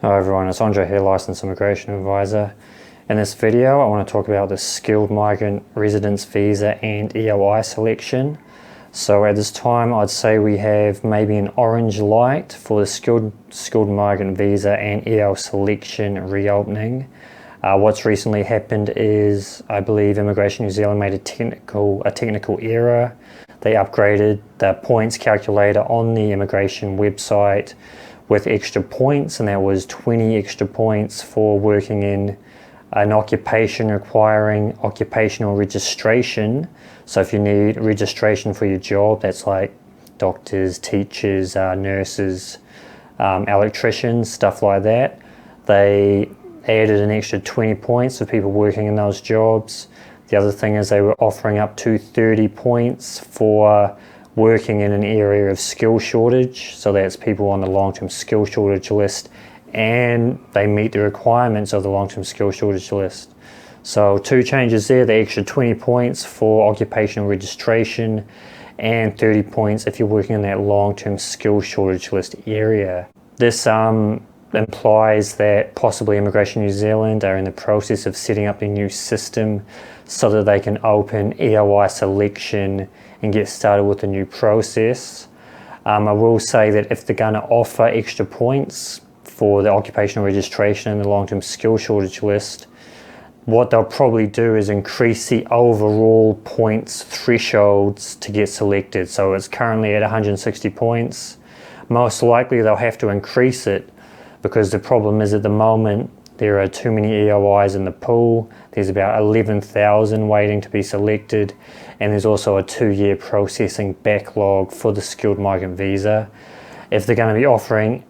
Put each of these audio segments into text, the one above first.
Hi everyone, it's Andre here, Licensed Immigration Advisor. In this video I want to talk about the Skilled Migrant Residence Visa and EOI Selection. So at this time I'd say we have maybe an orange light for the Skilled Migrant Visa and EOI Selection reopening. What's recently happened is I believe Immigration New Zealand made a technical error. They upgraded the points calculator on the immigration website with extra points, and that was 20 extra points for working in an occupation requiring occupational registration. So if you need registration for your job, that's like doctors, teachers, nurses, electricians, stuff like that. They added an extra 20 points for people working in those jobs. The other thing is they were offering up to 30 points for working in an area of skill shortage, so that's people on the long-term skill shortage list and they meet the requirements of the long-term skill shortage list. So two changes there: the extra 20 points for occupational registration and 30 points if you're working in that long-term skill shortage list area. This implies that possibly Immigration New Zealand are in the process of setting up a new system so that they can open EOI Selection and get started with the new process. I will say that if they're going to offer extra points for the occupational registration and the long-term skill shortage list, what they'll probably do is increase the overall points thresholds to get selected. So it's currently at 160 points. Most likely they'll have to increase it, because the problem is at the moment there are too many EOIs in the pool. There's about 11,000 waiting to be selected, and there's also a 2-year processing backlog for the Skilled Migrant Visa. If they're going to be offering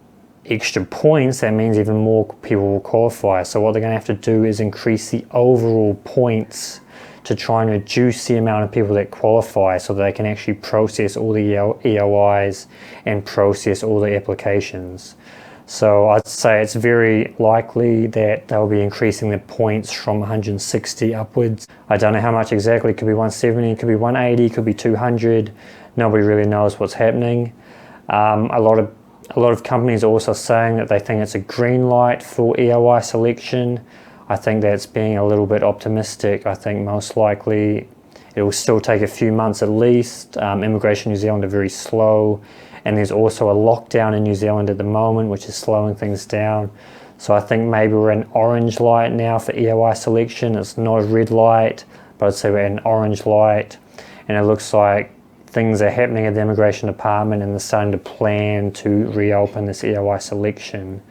extra points, that means even more people will qualify. So what they're going to have to do is increase the overall points to try and reduce the amount of people that qualify so that they can actually process all the EOIs and process all the applications. So I'd say it's very likely that they'll be increasing the points from 160 upwards. I don't know how much exactly. It could be 170, it could be 180, it could be 200. Nobody really knows what's happening. A lot of companies are also saying that they think it's a green light for EOI Selection. I think that's being a little bit optimistic. I think most likely it will still take a few months at least. Immigration New Zealand are very slow, and there's also a lockdown in New Zealand at the moment which is slowing things down. So I think maybe we're at an orange light now for EOI Selection. It's not a red light, but I'd say we're at an orange light, and it looks like things are happening at the Immigration Department and they're starting to plan to reopen this EOI Selection.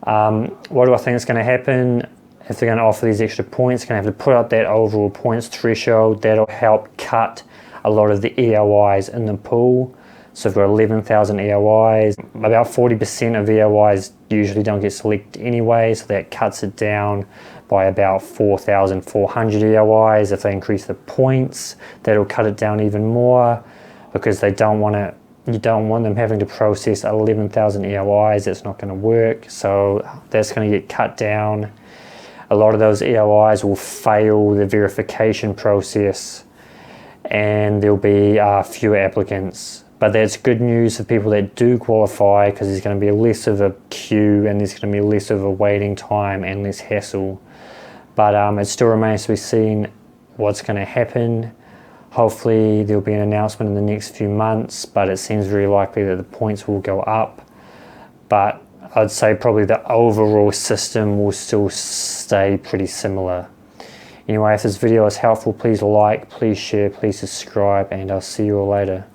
What do I think is going to happen? If they're going to offer these extra points, they're going to have to put up that overall points threshold. That'll help cut a lot of the EOIs in the pool. So we've got 11,000 EOIs. About 40% of EOIs usually don't get selected anyway, so that cuts it down by about 4,400 EOIs. If they increase the points, that'll cut it down even more, because you don't want them having to process 11,000 EOIs. That's not going to work. So that's going to get cut down. A lot of those EOIs will fail the verification process, and there'll be fewer applicants. But that's good news for people that do qualify, because there's going to be less of a queue and there's going to be less of a waiting time and less hassle. But it still remains to be seen what's going to happen. Hopefully there'll be an announcement in the next few months, but it seems very likely that the points will go up. But I'd say probably the overall system will still stay pretty similar. Anyway, if this video is helpful, please like, please share, please subscribe, and I'll see you all later.